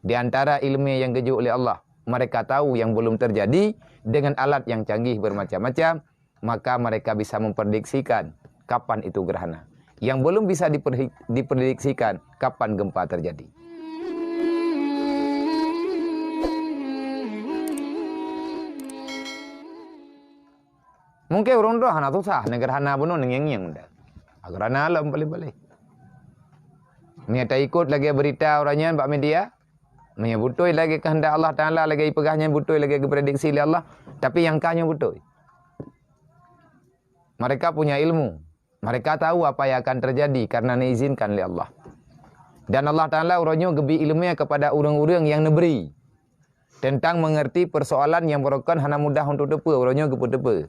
Di antara ilmu yang gejuk oleh Allah, mereka tahu yang belum terjadi dengan alat yang canggih bermacam-macam, maka mereka bisa memprediksikan kapan itu gerhana. Yang belum bisa diprediksikan kapan gempa terjadi. Mungkin orang roh anak susah, gerhana bunuh nengyeng-nyeng dah. Gerhana alam balik-balik. Ni tak ikut lagi berita orangnya bak media. Ni betul lagi kehendak Allah Taala lagi pegahnya betul lagi prediksi oleh Allah, tapi yang kahnya betul. Mereka punya ilmu. Mereka tahu apa yang akan terjadi karena diizinkan oleh Allah. Dan Allah Taala urangnya gebi ilmunya kepada orang-orang yang neberi tentang mengerti persoalan yang merupakan hana mudah untuk depa, urangnya gepa-depa.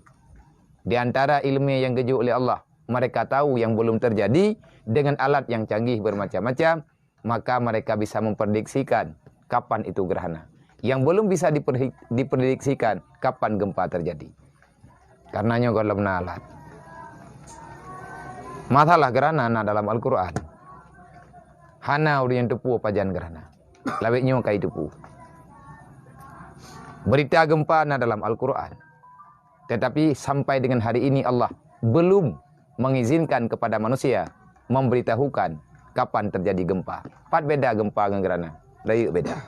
Di antara ilmu yang gejuk oleh Allah, mereka tahu yang belum terjadi dengan alat yang canggih bermacam-macam, maka mereka bisa memprediksikan kapan itu gerhana. Yang belum bisa diprediksikan kapan gempa terjadi. Karenanya kalau alat. Masalah gerhana dalam Al-Quran. Hana urian tepu pajan gerhana. Lawiknya kai tepu. Berita gempa dalam Al-Quran. Tetapi sampai dengan hari ini Allah belum mengizinkan kepada manusia memberitahukan kapan terjadi gempa. Pat beda gempa dengan gerhana. Layu beda.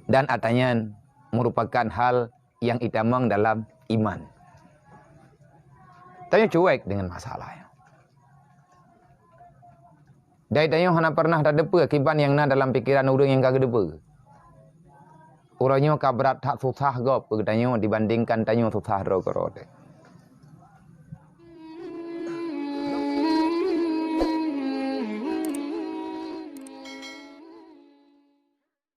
Dan atanya merupakan hal yang itamang dalam iman. Tanya cuek dengan masalahnya. Dari tanya hana pernah tak depa akibat yang dalam pikiran orang yang kagak depa. Orangnya kabrat tak susah gop tanya dibandingkan tanya susah ro.